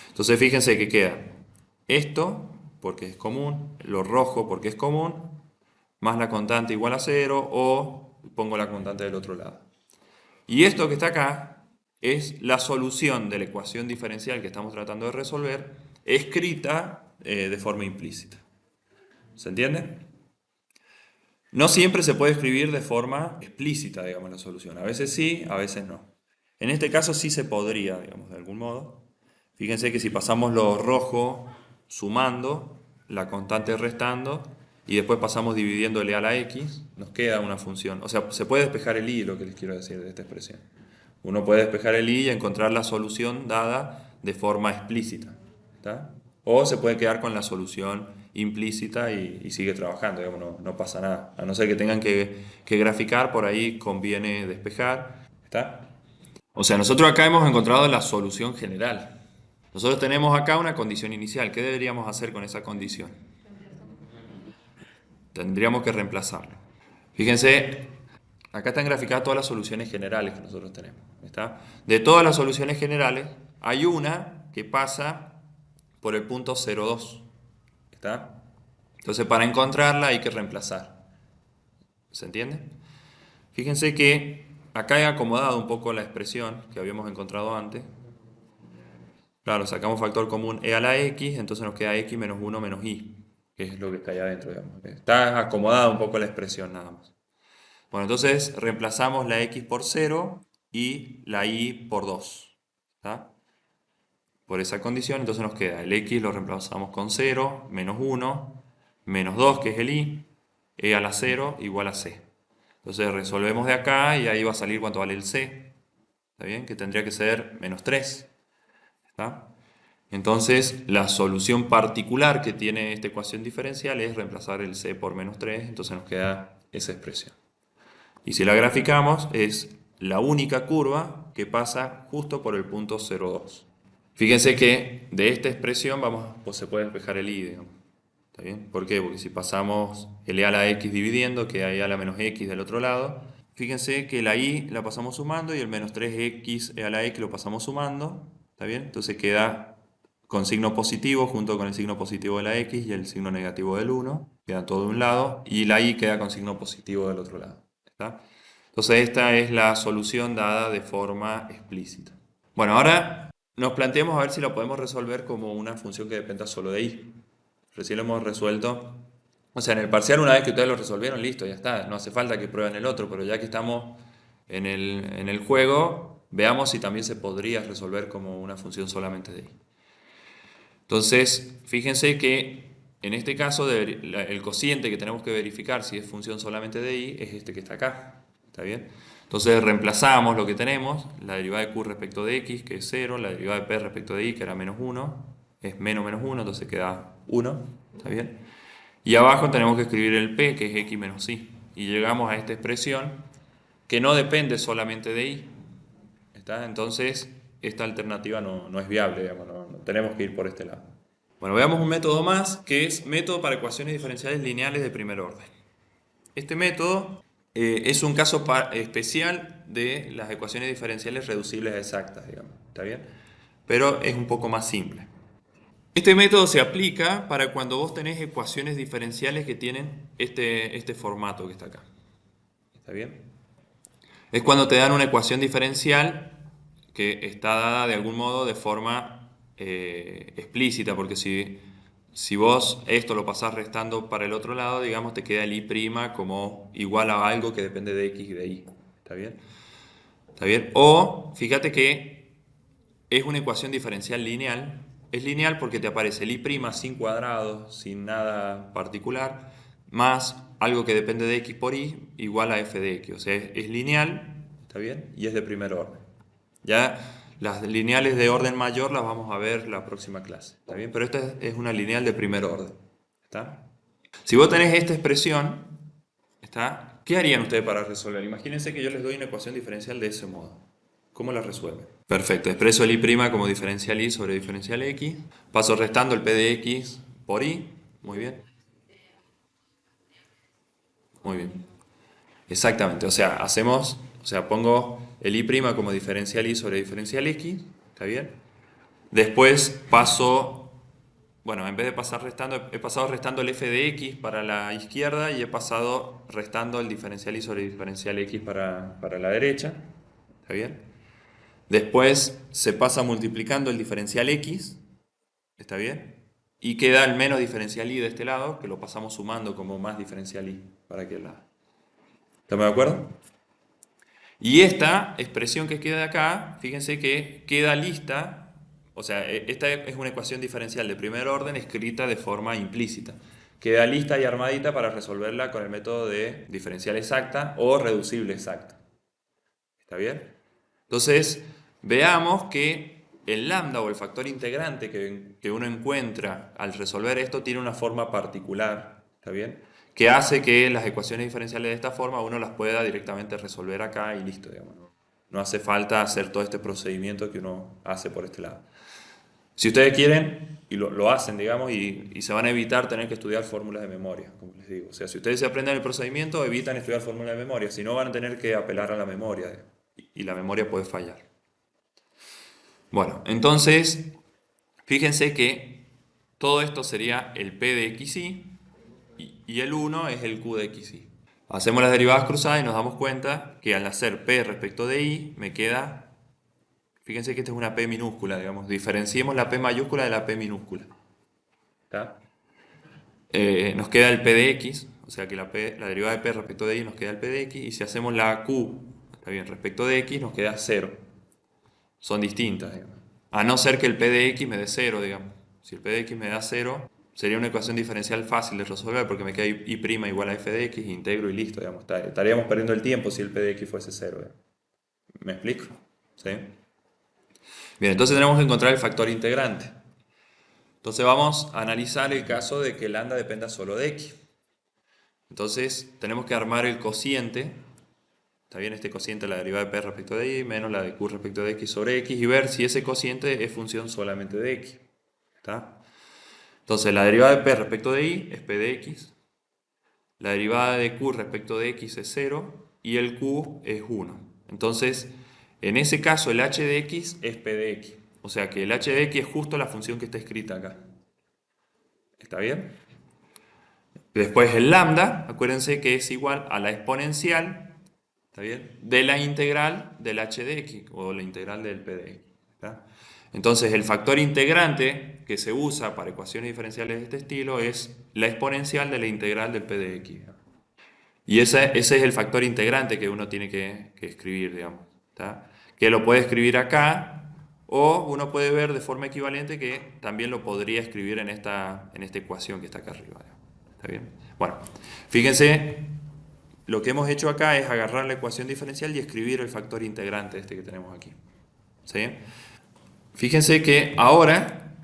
Entonces fíjense que queda esto, porque es común, lo rojo porque es común, más la constante igual a 0, o pongo la constante del otro lado. Y esto que está acá es la solución de la ecuación diferencial que estamos tratando de resolver, escrita de forma implícita. ¿Se entiende? No siempre se puede escribir de forma explícita, digamos, la solución. A veces sí, a veces no. En este caso sí se podría, digamos, de algún modo. Fíjense que si pasamos lo rojo sumando, la constante restando, y después pasamos dividiéndole a la x, nos queda una función. O sea, se puede despejar el y, lo que les quiero decir de esta expresión. Uno puede despejar el y y encontrar la solución dada de forma explícita. ¿Está? O se puede quedar con la solución implícita y sigue trabajando, digamos, no pasa nada. A no ser que tengan que graficar, por ahí conviene despejar. ¿Está? O sea, nosotros acá hemos encontrado la solución general. Nosotros tenemos acá una condición inicial. ¿Qué deberíamos hacer con esa condición? Tendríamos que reemplazarlo. Fíjense, acá están graficadas todas las soluciones generales que nosotros tenemos. ¿Está? De todas las soluciones generales, hay una que pasa por el punto 0,2. ¿Está? Entonces, para encontrarla hay que reemplazar. ¿Se entiende? Fíjense que acá he acomodado un poco la expresión que habíamos encontrado antes. Claro, sacamos factor común e a la x, entonces nos queda x menos 1 menos y, que es lo que está allá adentro, digamos. Está acomodada un poco la expresión nada más. Bueno, entonces reemplazamos la x por 0 y la y por 2. ¿Está? Por esa condición, entonces nos queda el x lo reemplazamos con 0, menos 1, menos 2, que es el y, e a la 0 igual a c. Entonces resolvemos de acá y ahí va a salir cuánto vale el c. ¿Está bien? Que tendría que ser menos 3. ¿Está? Entonces, la solución particular que tiene esta ecuación diferencial es reemplazar el c por menos 3, entonces nos queda esa expresión. Y si la graficamos, es la única curva que pasa justo por el punto 0,2. Fíjense que de esta expresión pues se puede despejar el y, digamos. ¿Está bien? ¿Por qué? Porque si pasamos el e a la x dividiendo, queda e a la menos x del otro lado. Fíjense que la y la pasamos sumando y el menos 3x e a la x lo pasamos sumando. ¿Está bien? Entonces queda con signo positivo junto con el signo positivo de la x y el signo negativo del 1. Queda todo de un lado y la y queda con signo positivo del otro lado. ¿Está? Entonces esta es la solución dada de forma explícita. Bueno, ahora nos planteamos a ver si la podemos resolver como una función que dependa solo de y. Recién lo hemos resuelto. O sea, en el parcial, una vez que ustedes lo resolvieron, listo, ya está. No hace falta que prueben el otro, pero ya que estamos en el juego, veamos si también se podría resolver como una función solamente de y. Entonces, fíjense que en este caso el cociente que tenemos que verificar si es función solamente de y es este que está acá. ¿Está bien? Entonces reemplazamos lo que tenemos, la derivada de q respecto de x, que es 0, la derivada de p respecto de y, que era menos 1, es menos 1, entonces queda 1. ¿Está bien? Y abajo tenemos que escribir el p, que es x menos y. Y llegamos a esta expresión que no depende solamente de y. ¿Está? Entonces, esta alternativa no es viable, digamos, no tenemos que ir por este lado. Bueno, veamos un método más, que es método para ecuaciones diferenciales lineales de primer orden. Este método es un caso especial de las ecuaciones diferenciales reducibles a exactas, digamos. ¿Está bien? Pero es un poco más simple. Este método se aplica para cuando vos tenés ecuaciones diferenciales que tienen este formato que está acá. ¿Está bien? Es cuando te dan una ecuación diferencial que está dada de algún modo de forma explícita, porque si vos esto lo pasás restando para el otro lado, digamos, te queda el y' como igual a algo que depende de x y de y. ¿Está bien? ¿Está bien? O, fíjate que es una ecuación diferencial lineal. Es lineal porque te aparece el y' sin cuadrados, sin nada particular, más algo que depende de x por y, igual a f de x. O sea, es lineal, ¿está bien? Y es de primer orden. Ya las lineales de orden mayor las vamos a ver la próxima clase. ¿Está bien? Pero esta es una lineal de primer orden. ¿Está? Si vos tenés esta expresión, ¿está? ¿Qué harían ustedes para resolver? Imagínense que yo les doy una ecuación diferencial de ese modo. ¿Cómo la resuelven? Perfecto, expreso el y' como diferencial y sobre diferencial x. Paso restando el p de x por y. Muy bien. Muy bien. Exactamente, o sea, pongo el y' como diferencial y sobre diferencial x. ¿Está bien? Después paso, bueno, en vez de pasar restando, he pasado restando el f de x para la izquierda y he pasado restando el diferencial y sobre diferencial x para la derecha. ¿Está bien? Después se pasa multiplicando el diferencial x. ¿Está bien? Y queda el menos diferencial y de este lado, que lo pasamos sumando como más diferencial y para aquel lado. ¿Estamos de acuerdo? Y esta expresión que queda acá, fíjense que queda lista, o sea, esta es una ecuación diferencial de primer orden escrita de forma implícita. Queda lista y armadita para resolverla con el método de diferencial exacta o reducible exacta. ¿Está bien? Entonces, veamos que el lambda o el factor integrante que uno encuentra al resolver esto tiene una forma particular. ¿Está bien? Que hace que las ecuaciones diferenciales de esta forma uno las pueda directamente resolver acá y listo, digamos. No hace falta hacer todo este procedimiento que uno hace por este lado. Si ustedes quieren, y lo hacen, digamos, y se van a evitar tener que estudiar fórmulas de memoria, como les digo. O sea, si ustedes se aprenden el procedimiento, evitan estudiar fórmulas de memoria, si no van a tener que apelar a la memoria, y la memoria puede fallar. Bueno, entonces, fíjense que todo esto sería el P de XY, y el 1 es el Q de XY. Hacemos las derivadas cruzadas y nos damos cuenta que al hacer P respecto de Y, me queda... Fíjense que esta es una P minúscula, digamos. Diferenciemos la P mayúscula de la P minúscula. ¿Está? Nos queda el P de X, o sea que la derivada de P respecto de Y nos queda el P de X, y si hacemos la Q, está bien, respecto de X, nos queda 0. Son distintas, digamos. A no ser que el P de X me dé 0, digamos. Si el P de X me da 0, sería una ecuación diferencial fácil de resolver, porque me queda Y' igual a F de X, integro y listo, digamos. Estaríamos perdiendo el tiempo si el P de X fuese 0. Digamos. ¿Me explico? ¿Sí? Bien, entonces tenemos que encontrar el factor integrante. Entonces vamos a analizar el caso de que lambda dependa solo de X. Entonces tenemos que armar el cociente, está bien, este cociente, la derivada de P respecto de Y, menos la de Q respecto de X sobre X, y ver si ese cociente es función solamente de X. ¿Está? Entonces la derivada de P respecto de Y es P de X, la derivada de Q respecto de X es 0, y el Q es 1. Entonces, en ese caso el h de X es P de X. O sea que el h de X es justo la función que está escrita acá. ¿Está bien? Después el lambda, acuérdense que es igual a la exponencial, ¿está bien?, de la integral del h de X, o la integral del P de X. ¿Está? Entonces el factor integrante que se usa para ecuaciones diferenciales de este estilo es la exponencial de la integral del P de X. Y ese es el factor integrante que uno tiene que escribir, digamos. ¿Está? Que lo puede escribir acá, o uno puede ver de forma equivalente que también lo podría escribir en esta ecuación que está acá arriba. ¿Está bien? Bueno, fíjense, lo que hemos hecho acá es agarrar la ecuación diferencial y escribir el factor integrante este que tenemos aquí. ¿Sí? Fíjense que ahora,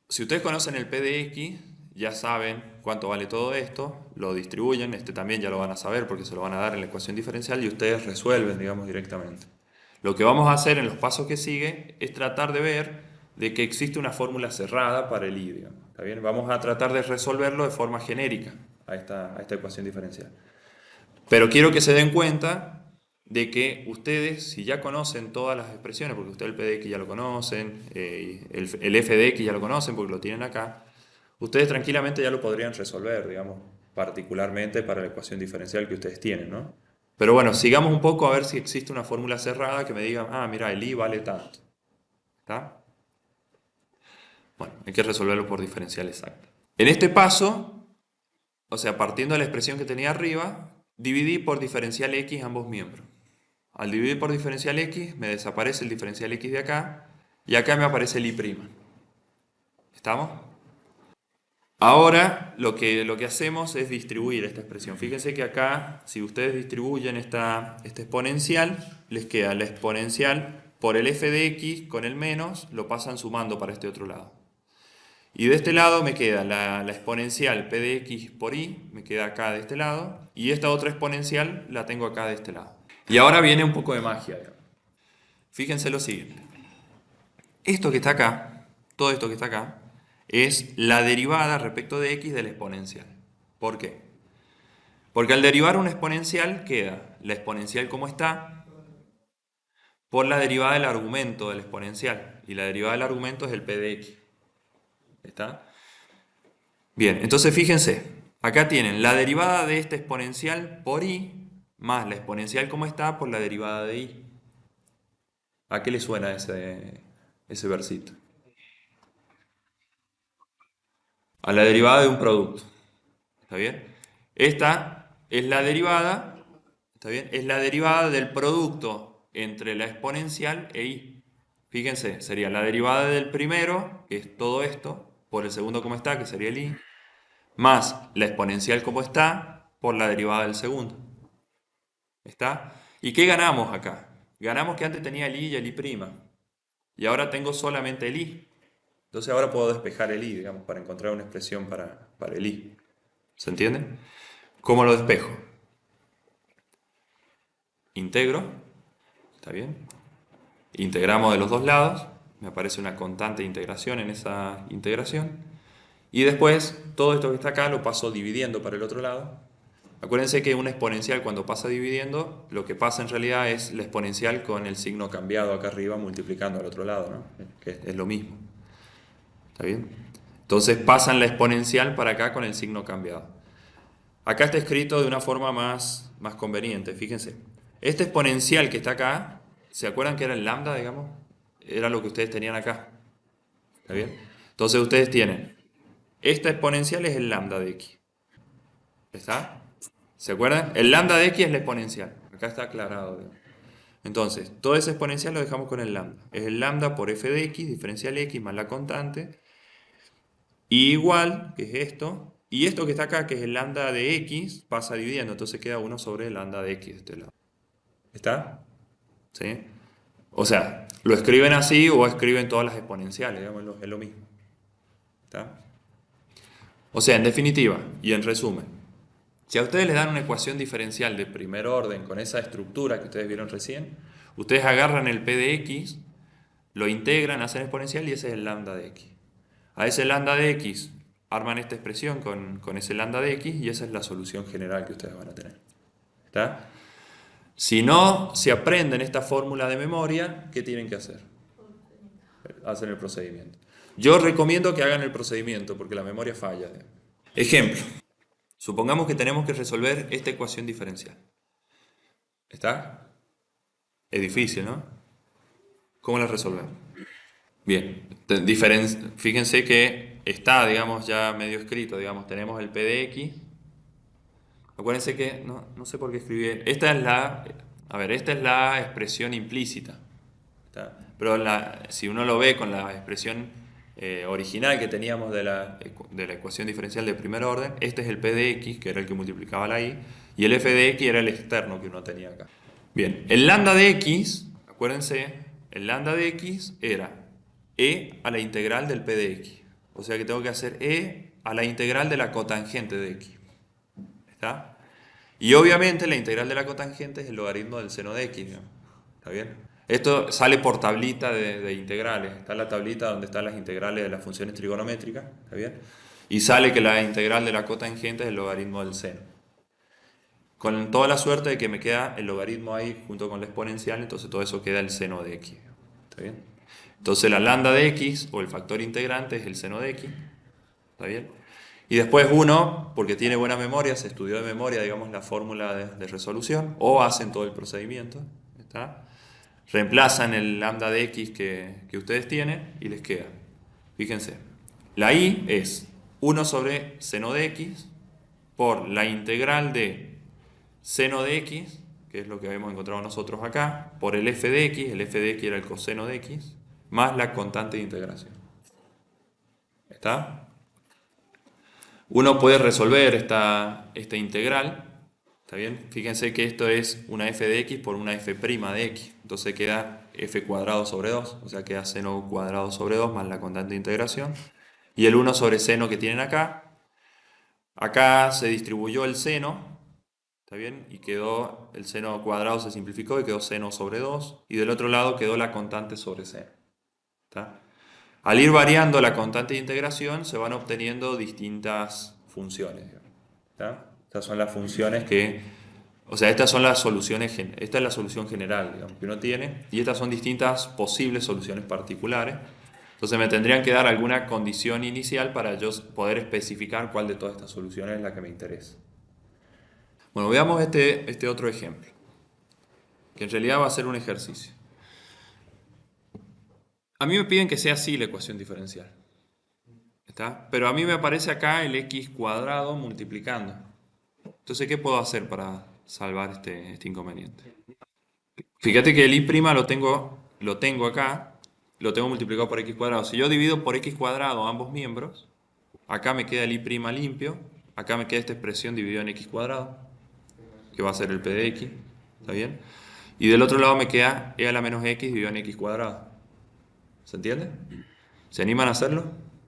si ustedes conocen el P de X, ya saben cuánto vale todo esto, lo distribuyen, este también ya lo van a saber porque se lo van a dar en la ecuación diferencial y ustedes resuelven, digamos, directamente. Lo que vamos a hacer en los pasos que sigue es tratar de ver de que existe una fórmula cerrada para el I, digamos, ¿está bien? Vamos a tratar de resolverlo de forma genérica a esta ecuación diferencial. Pero quiero que se den cuenta de que ustedes, si ya conocen todas las expresiones, porque ustedes el P de X ya lo conocen, el F de X ya lo conocen porque lo tienen acá, ustedes tranquilamente ya lo podrían resolver, digamos, particularmente para la ecuación diferencial que ustedes tienen, ¿no? Pero bueno, sigamos un poco a ver si existe una fórmula cerrada que me diga, ah, mira, el I vale tanto. ¿Está? Bueno, hay que resolverlo por diferencial exacto. En este paso, o sea, partiendo de la expresión que tenía arriba, dividí por diferencial X ambos miembros. Al dividir por diferencial X, me desaparece el diferencial X de acá, y acá me aparece el I'. ¿Estamos? Ahora lo que hacemos es distribuir esta expresión. Fíjense que acá, si ustedes distribuyen esta exponencial, les queda la exponencial por el f de x con el menos, lo pasan sumando para este otro lado. Y de este lado me queda la exponencial p de x por y, me queda acá de este lado, y esta otra exponencial la tengo acá de este lado. Y ahora viene un poco de magia. Fíjense lo siguiente. Esto que está acá, todo esto que está acá, es la derivada respecto de x de la exponencial. ¿Por qué? Porque al derivar una exponencial queda la exponencial como está por la derivada del argumento de la exponencial. Y la derivada del argumento es el p de x. ¿Está? Bien, entonces fíjense, acá tienen la derivada de esta exponencial por y más la exponencial como está por la derivada de y. ¿A qué le suena ese versito? A la derivada de un producto. ¿Está bien? Esta es la derivada, ¿está bien? Es la derivada del producto entre la exponencial e y. Fíjense, sería la derivada del primero, que es todo esto, por el segundo como está, que sería el y, más la exponencial como está, por la derivada del segundo. ¿Está? ¿Y qué ganamos acá? Ganamos que antes tenía el y y el y', y ahora tengo solamente el y. Entonces ahora puedo despejar el y, digamos, para encontrar una expresión para el y. ¿Se entiende? ¿Cómo lo despejo? Integro, ¿está bien? Integramos de los dos lados, me aparece una constante de integración en esa integración. Y después, todo esto que está acá lo paso dividiendo para el otro lado. Acuérdense que una exponencial cuando pasa dividiendo, lo que pasa en realidad es la exponencial con el signo cambiado acá arriba multiplicando al otro lado, ¿no? Que es lo mismo. ¿Está bien? Entonces pasan la exponencial para acá con el signo cambiado. Acá está escrito de una forma más conveniente, fíjense. Este exponencial que está acá, ¿se acuerdan que era el lambda, digamos? Era lo que ustedes tenían acá. ¿Está bien? Entonces ustedes tienen, esta exponencial es el lambda de x. ¿Está? ¿Se acuerdan? El lambda de x es la exponencial. Acá está aclarado, digamos. Entonces, todo ese exponencial lo dejamos con el lambda. Es el lambda por f de x, diferencial x más la constante. Y igual, que es esto. Y esto que está acá, que es el lambda de x, pasa dividiendo. Entonces queda 1 sobre el lambda de x de este lado. ¿Está? ¿Sí? O sea, lo escriben así o escriben todas las exponenciales, digamos, es lo mismo. ¿Está? O sea, en definitiva y en resumen, si a ustedes les dan una ecuación diferencial de primer orden con esa estructura que ustedes vieron recién, ustedes agarran el p de x, lo integran, hacen exponencial y ese es el lambda de x. A ese lambda de x arman esta expresión con ese lambda de x y esa es la solución general que ustedes van a tener. ¿Está? Si no se aprenden esta fórmula de memoria, ¿qué tienen que hacer? Hacen el procedimiento. Yo recomiendo que hagan el procedimiento porque la memoria falla. Ejemplo. Supongamos que tenemos que resolver esta ecuación diferencial. ¿Está? Es difícil, ¿no? ¿Cómo la resolvemos? Bien, fíjense que está, digamos, ya medio escrito, digamos, tenemos el p de x. Acuérdense que, no sé por qué escribí, esta es la expresión implícita. ¿Está? Pero si uno lo ve con la expresión original que teníamos de la ecuación diferencial de primer orden, este es el p de x, que era el que multiplicaba la y, y el f de x era el externo que uno tenía acá. Bien, el lambda de x, acuérdense, el lambda de x era e a la integral del p de x. O sea que tengo que hacer e a la integral de la cotangente de x. ¿Está? Y obviamente la integral de la cotangente es el logaritmo del seno de x, ¿no? ¿Está bien? Esto sale por tablita de integrales. Está la tablita donde están las integrales de las funciones trigonométricas. ¿Está bien? Y sale que la integral de la cotangente es el logaritmo del seno. Con toda la suerte de que me queda el logaritmo ahí junto con la exponencial, entonces todo eso queda el seno de x. ¿Está bien? Entonces la lambda de x o el factor integrante es el seno de x. ¿Está bien? Y después uno, porque tiene buena memoria, se estudió de memoria, digamos, la fórmula de resolución, o hacen todo el procedimiento. ¿Está? Reemplazan el lambda de x que ustedes tienen y les queda. Fíjense, la y es 1 sobre seno de x por la integral de seno de x, que es lo que habíamos encontrado nosotros acá, por el f de x era el coseno de x, más la constante de integración. ¿Está? Uno puede resolver esta integral. ¿Está bien? Fíjense que esto es una f de x por una f' de x. Entonces queda f cuadrado sobre 2. O sea, queda seno cuadrado sobre 2 más la constante de integración. Y el 1 sobre seno que tienen acá. Acá se distribuyó el seno. ¿Está bien? Y quedó el seno cuadrado, se simplificó y quedó seno sobre 2. Y del otro lado quedó la constante sobre seno. ¿Está? Al ir variando la constante de integración se van obteniendo distintas funciones. ¿Está? Estas son las funciones estas son las soluciones, esta es la solución general, digamos, que uno tiene, y estas son distintas posibles soluciones particulares. Entonces me tendrían que dar alguna condición inicial para yo poder especificar cuál de todas estas soluciones es la que me interesa. Bueno, veamos este otro ejemplo, que en realidad va a ser un ejercicio. A mí me piden que sea así la ecuación diferencial. ¿Está? Pero a mí me aparece acá el x cuadrado multiplicando. Entonces, ¿qué puedo hacer para salvar este inconveniente? Fíjate que el y' lo tengo acá, lo tengo multiplicado por x cuadrado. Si yo divido por x cuadrado ambos miembros, acá me queda el y' limpio, acá me queda esta expresión dividida en x cuadrado, que va a ser el p de x, ¿está bien? Y del otro lado me queda e a la menos x dividido en x cuadrado. ¿Se entiende? ¿Se animan a hacerlo?